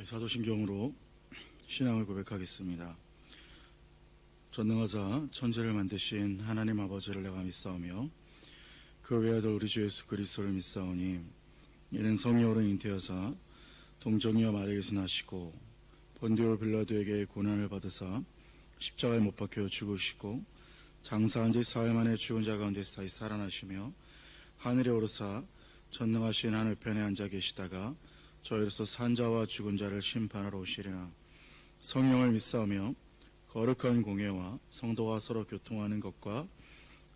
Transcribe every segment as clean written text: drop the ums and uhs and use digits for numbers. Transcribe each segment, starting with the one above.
사도신경으로 신앙을 고백하겠습니다. 전능하사 천지를 만드신 하나님 아버지를 내가 믿사오며 그 외아들 우리 주 예수 그리스도를 믿사오니 이는 성령으로 잉태하사 동정녀 마리아에게서 나시고 본디오 빌라도에게 고난을 받으사 십자가에 못 박혀 죽으시고 장사한 지 사흘 만에 죽은 자 가운데서 다시 살아나시며 하늘에 오르사 전능하신 하늘편에 앉아 계시다가 저희로서 산자와 죽은 자를 심판하러 오시리라. 성령을 믿사오며 거룩한 공예와 성도가 서로 교통하는 것과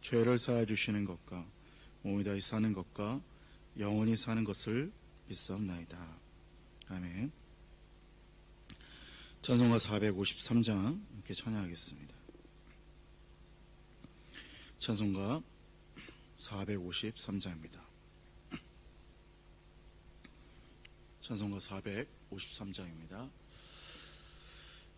죄를 사하여 주시는 것과 몸이 다시 사는 것과 영원히 사는 것을 믿사옵나이다. 아멘. 찬송가 453장 함께 찬양하겠습니다. 찬송가 453장입니다. 찬송가 453장입니다.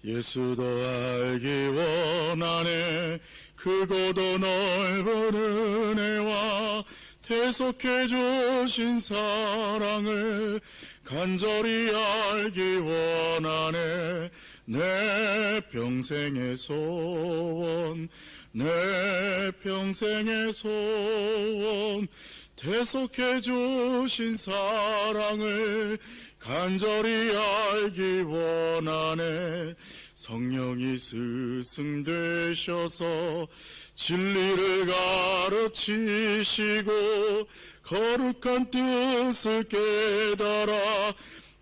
예수도 알기 원하네 크고도 넓은 은혜와 대속해 주신 사랑을 간절히 알기 원하네 내 평생의 소원 내 평생의 소원 대속해 주신 사랑을 간절히 알기 원하네 성령이 스승되셔서 진리를 가르치시고 거룩한 뜻을 깨달아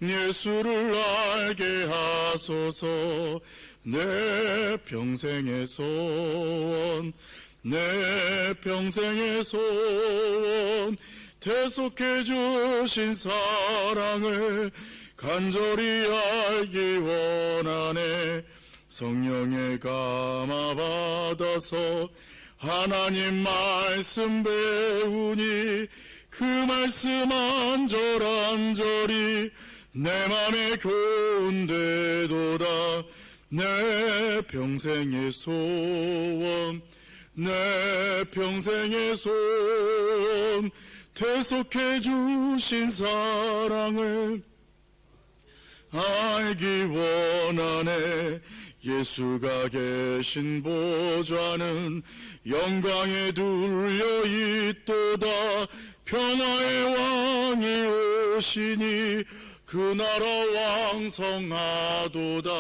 예수를 알게 하소서 내 평생의 소원 내 평생의 소원 대속해 주신 사랑을 간절히 알기 원하네 성령의 감화 받아서 하나님 말씀 배우니 그 말씀 안절안절이 내 맘에 교훈되도다 내 평생의 소원 내 평생의 소원 대속해 주신 사랑을 알기 원하네 예수가 계신 보좌는 영광에 둘려 있도다 평화의 왕이 오시니 그 나라 왕성하도다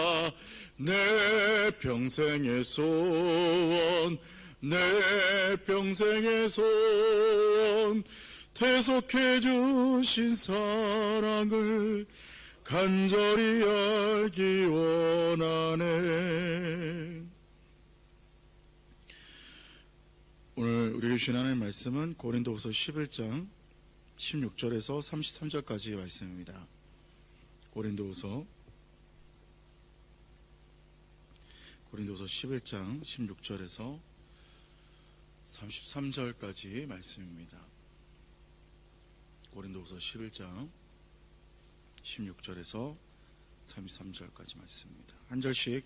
내 평생의 소원 내 평생의 소원 대속해 주신 사랑을 간절히 알기 원하네. 오늘 우리에게 주신 하나님의 말씀은 고린도후서 11장 16절에서 33절까지의 말씀입니다. 고린도후서 11장 16절에서 33절까지 말씀입니다. 고린도후서 11장 16절에서 33절까지 말씀입니다. 한 절씩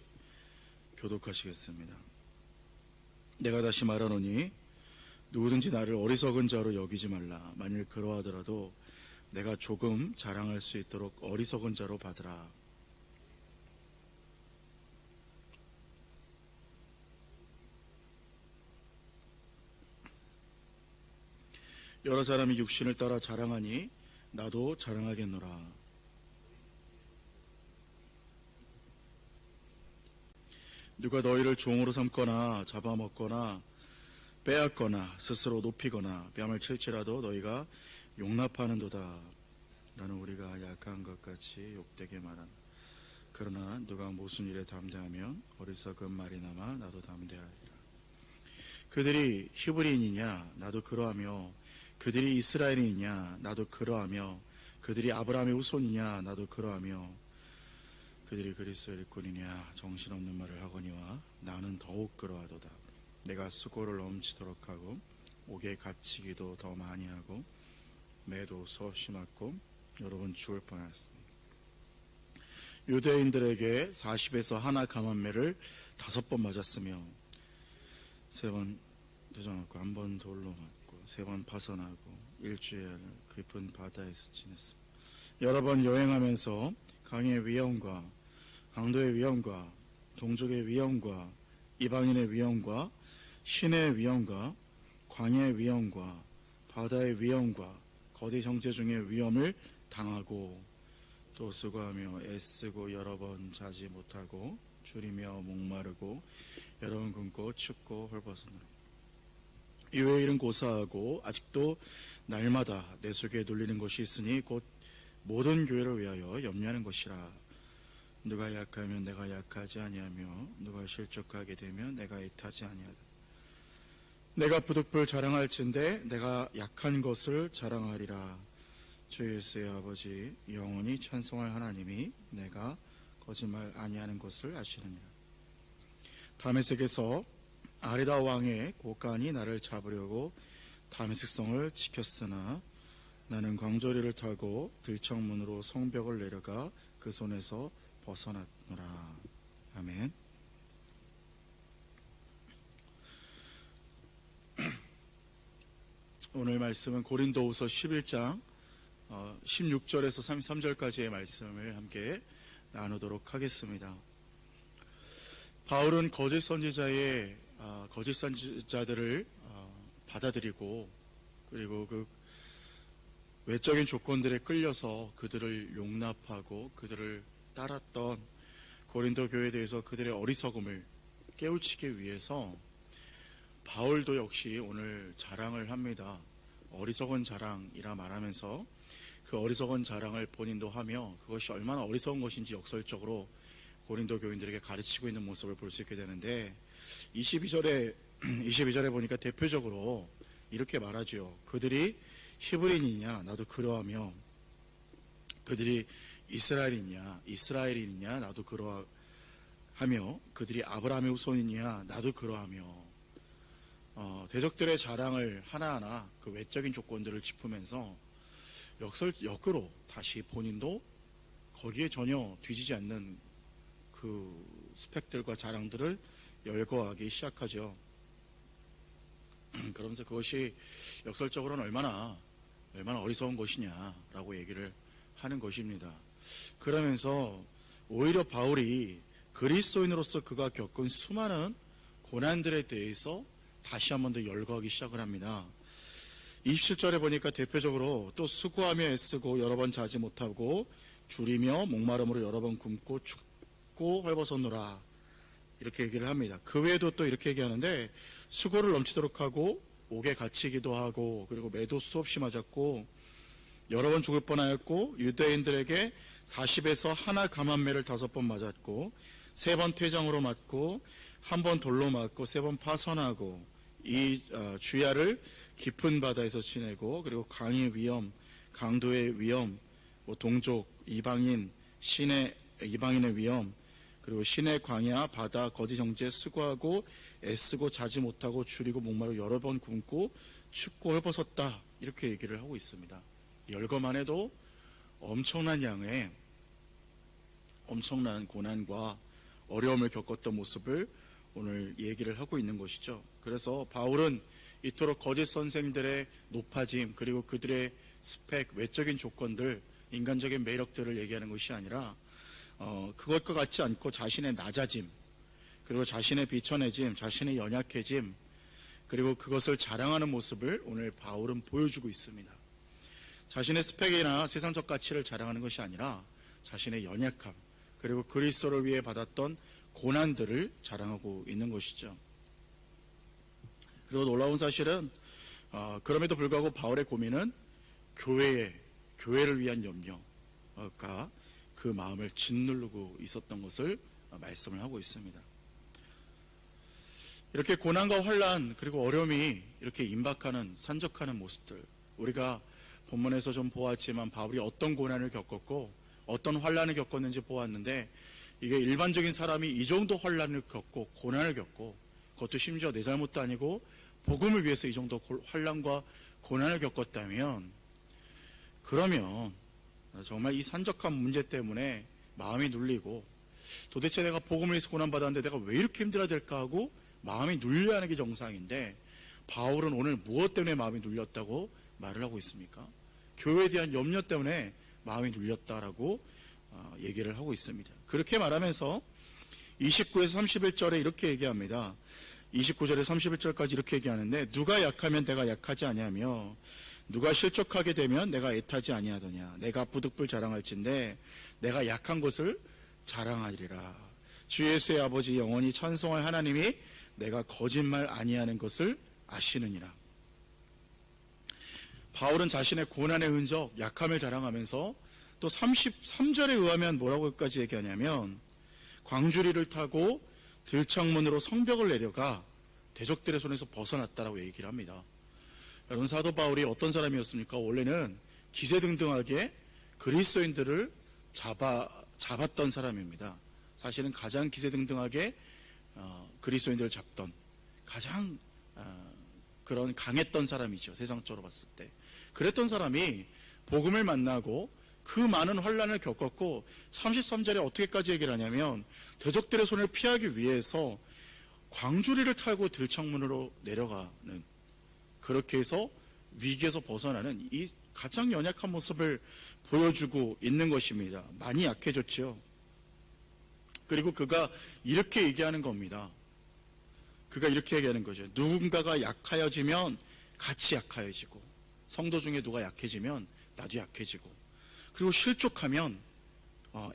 교독하시겠습니다. 내가 다시 말하노니 누구든지 나를 어리석은 자로 여기지 말라. 만일 그러하더라도 내가 조금 자랑할 수 있도록 어리석은 자로 받으라. 여러 사람이 육신을 따라 자랑하니 나도 자랑하겠노라. 누가 너희를 종으로 삼거나 잡아먹거나 빼앗거나 스스로 높이거나 뺨을 칠지라도 너희가 용납하는도다. 나는 우리가 약한 것 같이 욕되게 말한다. 그러나 누가 무슨 일에 담대하면 어리석은 말이나마 나도 담대하리라. 그들이 히브리인이냐 나도 그러하며 그들이 이스라엘인이냐 나도 그러하며 그들이 아브라함의 후손이냐 나도 그러하며 그들이 그리스도의 일꾼이냐 정신없는 말을 하거니와 나는 더욱 그러하도다. 내가 수고를 넘치도록 하고 옥에 갇히기도 더 많이 하고 매도 수없이 맞고 여러 번 죽을 뻔했습니다. 유대인들에게 40에서 하나 감한매를 5번 맞았으며 3번 도전하고 1번 돌로 맞고 3번 파선하고 일주일 깊은 바다에서 지냈습니다. 여러 번 여행하면서 강의 위험과 강도의 위험과 동족의 위험과 이방인의 위험과 신의 위험과 광야의 위험과 바다의 위험과 거대 형제 중의 위험을 당하고 또 수고하며 애쓰고 여러 번 자지 못하고 줄이며 목마르고 여러 번 굶고 춥고 헐벗으노라. 이외의 일은 고사하고 아직도 날마다 내 속에 눌리는 것이 있으니 곧 모든 교회를 위하여 염려하는 것이라. 누가 약하면 내가 약하지 아니하며 누가 실족하게 되면 내가 애타지 아니하다. 내가 부득불 자랑할진대 내가 약한 것을 자랑하리라. 주 예수의 아버지 영원히 찬송할 하나님이 내가 거짓말 아니하는 것을 아시느니라. 다메섹에서 아레다 왕의 고관이 나를 잡으려고 다메섹 성을 지켰으나 나는 광저리를 타고 들청문으로 성벽을 내려가 그 손에서 벗어났노라. 아멘. 오늘 말씀은 고린도후서 11장 16절에서 33절까지의 말씀을 함께 나누도록 하겠습니다. 바울은 거짓 선지자들을 받아들이고 그리고 그 외적인 조건들에 끌려서 그들을 용납하고 그들을 따랐던 고린도 교회에 대해서 그들의 어리석음을 깨우치기 위해서 바울도 역시 오늘 자랑을 합니다. 어리석은 자랑이라 말하면서 그 어리석은 자랑을 본인도 하며 그것이 얼마나 어리석은 것인지 역설적으로 고린도 교인들에게 가르치고 있는 모습을 볼 수 있게 되는데 22절에 보니까 대표적으로 이렇게 말하죠. 그들이 히브리인이냐 나도 그러하며 그들이 이스라엘인이냐 나도 그러하며 그들이 아브라함의 후손이냐 나도 그러하며 대적들의 자랑을 하나하나 그 외적인 조건들을 짚으면서 역으로 다시 본인도 거기에 전혀 뒤지지 않는 그 스펙들과 자랑들을 열거하기 시작하죠. 그러면서 그것이 역설적으로는 얼마나 어리석은 것이냐라고 얘기를 하는 것입니다. 그러면서 오히려 바울이 그리스도인으로서 그가 겪은 수많은 고난들에 대해서 다시 한 번 더 열거하기 시작을 합니다. 27절에 보니까 대표적으로 또 수고하며 애쓰고 여러 번 자지 못하고 줄이며 목마름으로 여러 번 굶고 춥고 헐벗었노라 이렇게 얘기를 합니다. 그 외에도 또 이렇게 얘기하는데 수고를 넘치도록 하고 옥에 갇히기도 하고 그리고 매도 수없이 맞았고 여러 번 죽을 뻔하였고 유대인들에게 40에서 하나 감한매를 5번 맞았고 3번 퇴장으로 맞고 1번 돌로 맞고 3번 파선하고 이 주야를 깊은 바다에서 지내고 그리고 강의 위험, 강도의 위험, 동족, 이방인의 위험 그리고 신의 광야, 바다, 거짓 형제 수고하고 애쓰고 자지 못하고 줄이고 목마르고 여러 번 굶고 춥고 헐벗었다 이렇게 얘기를 하고 있습니다. 열거만 해도 엄청난 양의 엄청난 고난과 어려움을 겪었던 모습을 오늘 얘기를 하고 있는 것이죠. 그래서 바울은 이토록 거짓 선생들의 높아짐 그리고 그들의 스펙, 외적인 조건들, 인간적인 매력들을 얘기하는 것이 아니라 그것과 같지 않고 자신의 낮아짐 그리고 자신의 비천해짐, 자신의 연약해짐 그리고 그것을 자랑하는 모습을 오늘 바울은 보여주고 있습니다. 자신의 스펙이나 세상적 가치를 자랑하는 것이 아니라 자신의 연약함 그리고 그리스도를 위해 받았던 고난들을 자랑하고 있는 것이죠. 그리고 놀라운 사실은 그럼에도 불구하고 바울의 고민은 교회를 위한 염려가 그 마음을 짓누르고 있었던 것을 말씀을 하고 있습니다. 이렇게 고난과 환난 그리고 어려움이 이렇게 임박하는 산적하는 모습들 우리가 본문에서 좀 보았지만 바울이 어떤 고난을 겪었고 어떤 환난을 겪었는지 보았는데 이게 일반적인 사람이 이 정도 환난을 겪고 고난을 겪고 그것도 심지어 내 잘못도 아니고 복음을 위해서 이 정도 환난과 고난을 겪었다면 그러면 정말 이 산적한 문제 때문에 마음이 눌리고 도대체 내가 복음을 위해서 고난받았는데 내가 왜 이렇게 힘들어야 될까 하고 마음이 눌려하는 게 정상인데 바울은 오늘 무엇 때문에 마음이 눌렸다고 말을 하고 있습니까? 교회에 대한 염려 때문에 마음이 눌렸다라고 얘기를 하고 있습니다. 그렇게 말하면서 29에서 31절에 이렇게 얘기합니다. 29절에 31절까지 이렇게 얘기하는데, 누가 약하면 내가 약하지 아니하며 누가 실족하게 되면 내가 애타지 아니하더냐. 내가 부득불 자랑할진대 내가 약한 것을 자랑하리라. 주 예수의 아버지 영원히 찬송할 하나님이 내가 거짓말 아니하는 것을 아시느니라. 바울은 자신의 고난의 흔적, 약함을 자랑하면서 또 33절에 의하면 뭐라고까지 얘기하냐면, 광주리를 타고 들창문으로 성벽을 내려가 대적들의 손에서 벗어났다라고 얘기를 합니다. 여러분, 사도 바울이 어떤 사람이었습니까? 원래는 기세등등하게 그리스도인들을 잡았던 사람입니다. 사실은 가장 기세등등하게 그리스도인들을 잡던 가장 그런 강했던 사람이죠. 세상적으로 봤을 때. 그랬던 사람이 복음을 만나고 그 많은 환난을 겪었고, 33절에 어떻게까지 얘기를 하냐면, 대적들의 손을 피하기 위해서 광주리를 타고 들창문으로 내려가는, 그렇게 해서 위기에서 벗어나는 이 가장 연약한 모습을 보여주고 있는 것입니다. 많이 약해졌죠. 그리고 그가 이렇게 얘기하는 겁니다. 그가 이렇게 얘기하는 거죠. 누군가가 약하여지면 같이 약하여지고, 성도 중에 누가 약해지면 나도 약해지고, 그리고 실족하면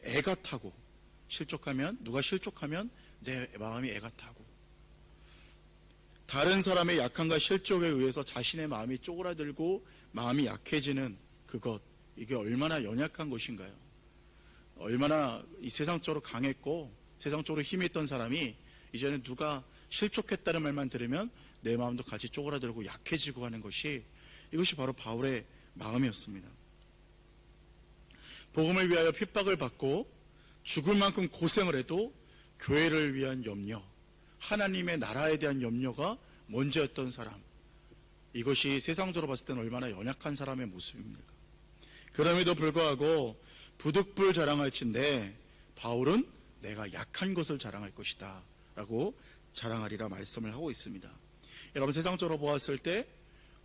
애가 타고, 누가 실족하면 내 마음이 애가 타고, 다른 사람의 약함과 실족에 의해서 자신의 마음이 쪼그라들고 마음이 약해지는 그것, 이게 얼마나 연약한 것인가요? 얼마나 이 세상적으로 강했고 세상적으로 힘이 있던 사람이 이제는 누가 실족했다는 말만 들으면 내 마음도 같이 쪼그라들고 약해지고 하는 것이, 이것이 바로 바울의 마음이었습니다. 복음을 위하여 핍박을 받고 죽을 만큼 고생을 해도 교회를 위한 염려, 하나님의 나라에 대한 염려가 먼저였던 사람, 이것이 세상적으로 봤을 때는 얼마나 연약한 사람의 모습입니까? 그럼에도 불구하고 부득불 자랑할진대 바울은 내가 약한 것을 자랑할 것이다 라고 자랑하리라 말씀을 하고 있습니다. 여러분, 세상적으로 보았을 때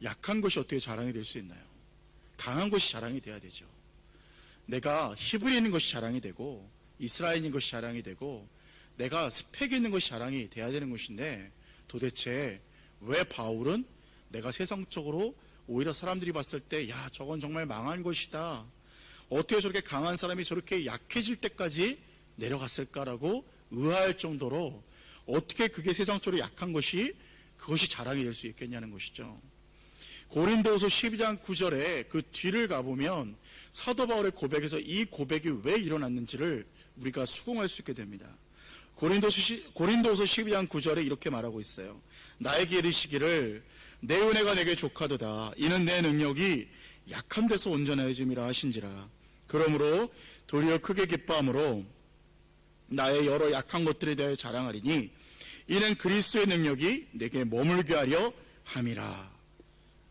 약한 것이 어떻게 자랑이 될 수 있나요? 강한 것이 자랑이 돼야 되죠. 내가 히브리 있는 것이 자랑이 되고 이스라엘인 것이 자랑이 되고 내가 스펙이 있는 것이 자랑이 돼야 되는 것인데, 도대체 왜 바울은 내가 세상적으로 오히려 사람들이 봤을 때 야, 저건 정말 망한 것이다, 어떻게 저렇게 강한 사람이 저렇게 약해질 때까지 내려갔을까라고 의아할 정도로, 어떻게 그게 세상적으로 약한 것이 그것이 자랑이 될 수 있겠냐는 것이죠. 고린도후서 12장 9절에 그 뒤를 가보면 사도 바울의 고백에서 이 고백이 왜 일어났는지를 우리가 수긍할 수 있게 됩니다. 고린도후서 12장 9절에 이렇게 말하고 있어요. 나에게 이르시기를 내 은혜가 내게 족하도다. 이는 내 능력이 약한 데서 온전하여짐이라 하신지라. 그러므로 도리어 크게 기뻐함으로 나의 여러 약한 것들에 대하여 자랑하리니 이는 그리스도의 능력이 내게 머물게 하려 함이라.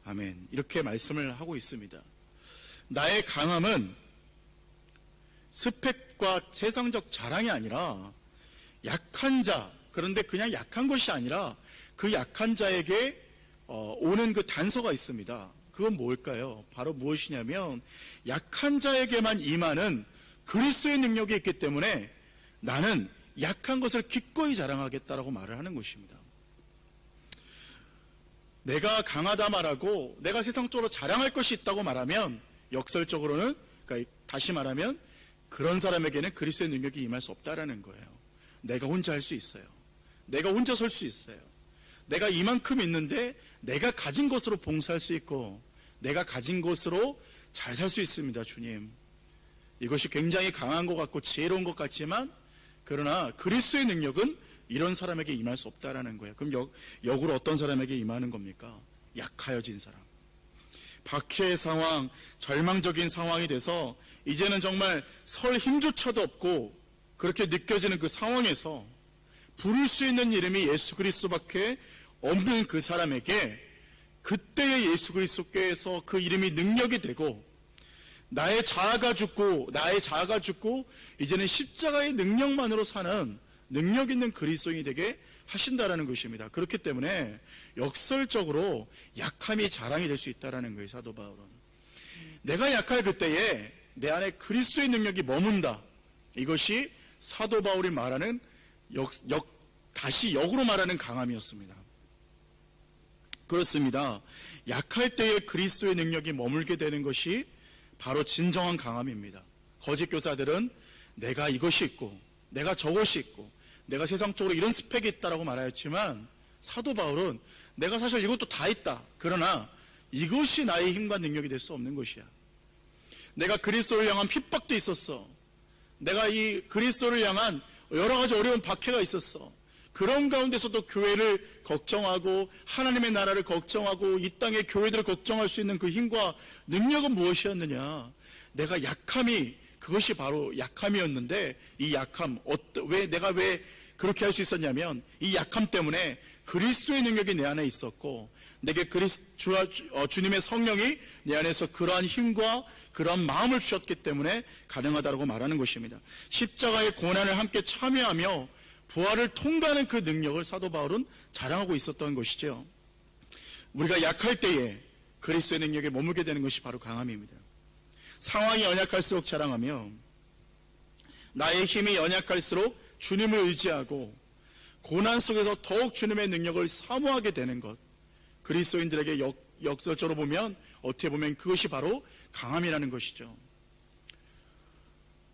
아멘. 이렇게 말씀을 하고 있습니다. 나의 강함은 스펙과 세상적 자랑이 아니라 약한 자, 그런데 그냥 약한 것이 아니라 그 약한 자에게 오는 그 단서가 있습니다. 그건 뭘까요? 바로 무엇이냐면 약한 자에게만 임하는 그리스도의 능력이 있기 때문에 나는 약한 것을 기꺼이 자랑하겠다라고 말을 하는 것입니다. 내가 강하다 말하고 내가 세상적으로 자랑할 것이 있다고 말하면 역설적으로는, 그러니까 다시 말하면 그런 사람에게는 그리스도의 능력이 임할 수 없다라는 거예요. 내가 혼자 할 수 있어요. 내가 혼자 설 수 있어요. 내가 이만큼 있는데 내가 가진 것으로 봉사할 수 있고 내가 가진 것으로 잘 살 수 있습니다. 주님, 이것이 굉장히 강한 것 같고 지혜로운 것 같지만, 그러나 그리스도의 능력은 이런 사람에게 임할 수 없다라는 거예요. 그럼 역으로 어떤 사람에게 임하는 겁니까? 약하여진 사람, 박해의 상황, 절망적인 상황이 돼서 이제는 정말 설 힘조차도 없고 그렇게 느껴지는 그 상황에서 부를 수 있는 이름이 예수 그리스도밖에 없는 그 사람에게 그때의 예수 그리스도께서 그 이름이 능력이 되고 나의 자아가 죽고 이제는 십자가의 능력만으로 사는 능력 있는 그리스도인이 되게 하신다라는 것입니다. 그렇기 때문에 역설적으로 약함이 자랑이 될 수 있다라는 거예요. 사도 바울은 내가 약할 그때에 내 안에 그리스도의 능력이 머문다, 이것이 사도 바울이 말하는 다시 역으로 말하는 강함이었습니다. 그렇습니다. 약할 때에 그리스도의 능력이 머물게 되는 것이 바로 진정한 강함입니다. 거짓 교사들은 내가 이것이 있고 내가 저것이 있고 내가 세상적으로 이런 스펙이 있다라고 말하였지만, 사도 바울은 내가 사실 이것도 다 있다. 그러나 이것이 나의 힘과 능력이 될 수 없는 것이야. 내가 그리스도를 향한 핍박도 있었어. 내가 이 그리스도를 향한 여러 가지 어려운 박해가 있었어. 그런 가운데서도 교회를 걱정하고 하나님의 나라를 걱정하고 이 땅의 교회들을 걱정할 수 있는 그 힘과 능력은 무엇이었느냐? 내가 약함이, 그것이 바로 약함이었는데, 이 약함, 내가 왜 그렇게 할 수 있었냐면, 이 약함 때문에 그리스도의 능력이 내 안에 있었고, 내게 주님의 성령이 내 안에서 그러한 힘과 그러한 마음을 주셨기 때문에 가능하다고 말하는 것입니다. 십자가의 고난을 함께 참여하며 부활을 통과하는 그 능력을 사도 바울은 자랑하고 있었던 것이죠. 우리가 약할 때에 그리스도의 능력에 머물게 되는 것이 바로 강함입니다. 상황이 연약할수록 자랑하며, 나의 힘이 연약할수록 주님을 의지하고 고난 속에서 더욱 주님의 능력을 사모하게 되는 것, 그리스도인들에게 역설적으로 보면 어떻게 보면 그것이 바로 강함이라는 것이죠.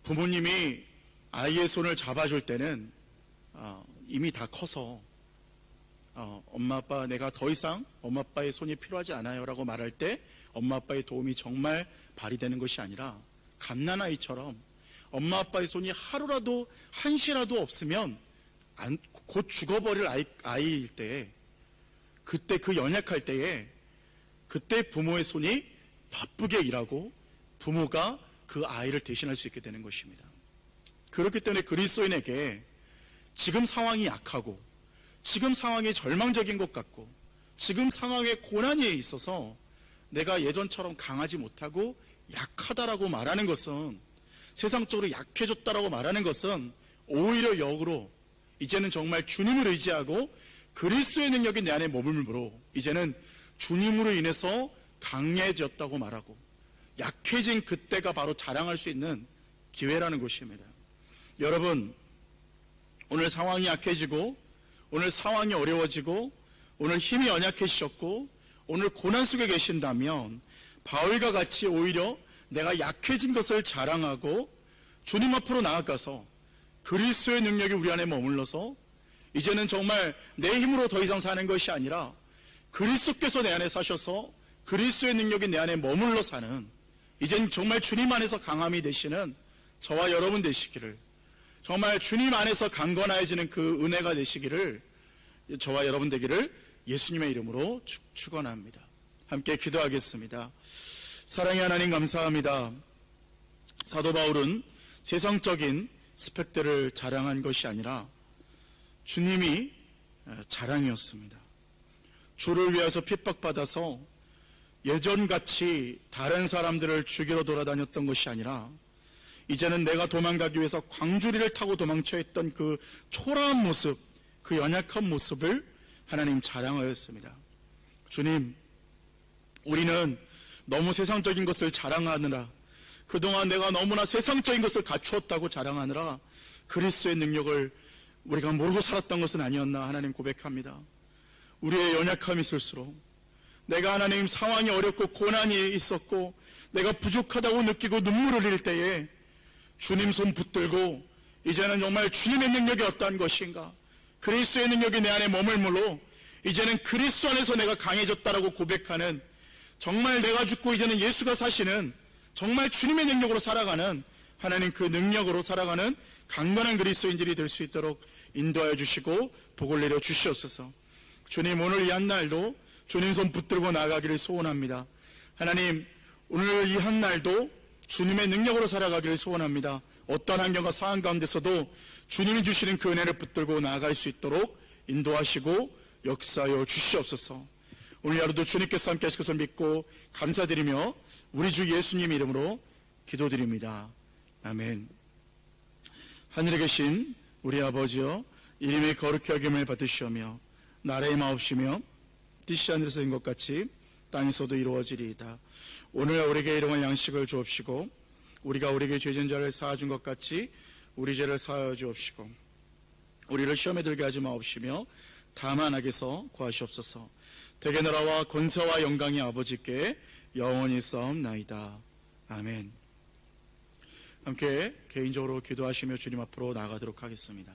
부모님이 아이의 손을 잡아줄 때는 이미 다 커서 엄마 아빠, 내가 더 이상 엄마 아빠의 손이 필요하지 않아요 라고 말할 때 엄마 아빠의 도움이 정말 발휘되는 것이 아니라, 갓난아이처럼 엄마 아빠의 손이 하루라도 한시라도 없으면 곧 죽어버릴 아이일 때, 그때 그 연약할 때에 그때 부모의 손이 바쁘게 일하고 부모가 그 아이를 대신할 수 있게 되는 것입니다. 그렇기 때문에 그리스도인에게 지금 상황이 약하고 지금 상황이 절망적인 것 같고 지금 상황에 고난이 있어서 내가 예전처럼 강하지 못하고 약하다라고 말하는 것은, 세상적으로 약해졌다라고 말하는 것은 오히려 역으로 이제는 정말 주님을 의지하고 그리스도의 능력이 내 안에 머물므로 이제는 주님으로 인해서 강해졌다고 말하고, 약해진 그때가 바로 자랑할 수 있는 기회라는 것입니다. 여러분, 오늘 상황이 약해지고 오늘 상황이 어려워지고 오늘 힘이 연약해지셨고 오늘 고난 속에 계신다면, 바울과 같이 오히려 내가 약해진 것을 자랑하고 주님 앞으로 나아가서 그리스도의 능력이 우리 안에 머물러서 이제는 정말 내 힘으로 더 이상 사는 것이 아니라 그리스도께서 내 안에 사셔서 그리스도의 능력이 내 안에 머물러 사는, 이제는 정말 주님 안에서 강함이 되시는 저와 여러분 되시기를, 정말 주님 안에서 강건해지는 그 은혜가 되시기를, 저와 여러분 되기를 예수님의 이름으로 축원합니다. 함께 기도하겠습니다. 사랑의 하나님, 감사합니다. 사도 바울은 세상적인 스펙들을 자랑한 것이 아니라 주님이 자랑이었습니다. 주를 위해서 핍박받아서 예전같이 다른 사람들을 죽이러 돌아다녔던 것이 아니라 이제는 내가 도망가기 위해서 광주리를 타고 도망쳐 있던 그 초라한 모습, 그 연약한 모습을 하나님 자랑하였습니다. 주님, 우리는 너무 세상적인 것을 자랑하느라, 그동안 내가 너무나 세상적인 것을 갖추었다고 자랑하느라 그리스도의 능력을 우리가 모르고 살았던 것은 아니었나 하나님 고백합니다. 우리의 연약함이 있을수록, 내가 하나님 상황이 어렵고 고난이 있었고 내가 부족하다고 느끼고 눈물을 흘릴 때에 주님 손 붙들고 이제는 정말 주님의 능력이 어떠한 것인가, 그리스도의 능력이 내 안에 머물므로 이제는 그리스도 안에서 내가 강해졌다라고 고백하는, 정말 내가 죽고 이제는 예수가 사시는 정말 주님의 능력으로 살아가는, 하나님 그 능력으로 살아가는 강건한 그리스도인들이 될 수 있도록 인도하여 주시고 복을 내려 주시옵소서. 주님, 오늘 이 한날도 주님 손 붙들고 나아가기를 소원합니다. 하나님, 오늘 이 한날도 주님의 능력으로 살아가기를 소원합니다. 어떤 환경과 상황 가운데서도 주님이 주시는 그 은혜를 붙들고 나아갈 수 있도록 인도하시고 역사하여 주시옵소서. 오늘 하루도 주님께서 함께 하실 것을 믿고 감사드리며 우리 주 예수님 이름으로 기도드립니다. 아멘. 하늘에 계신 우리 아버지여, 이름이 거룩히 여김을 받으시오며 나라의 마옵시며 뜻이 하늘에서 된 것 같이 땅에서도 이루어지리이다. 오늘 우리에게 일용할 양식을 주옵시고 우리가 우리에게 죄진 자를 사하준 것 같이 우리 죄를 사하여 주옵시고 우리를 시험에 들게 하지 마옵시며 다만 악에서 구하시옵소서. 대개 나라와 권세와 영광이 아버지께 영원히 싸움나이다. 아멘. 함께 개인적으로 기도하시며 주님 앞으로 나아가도록 하겠습니다.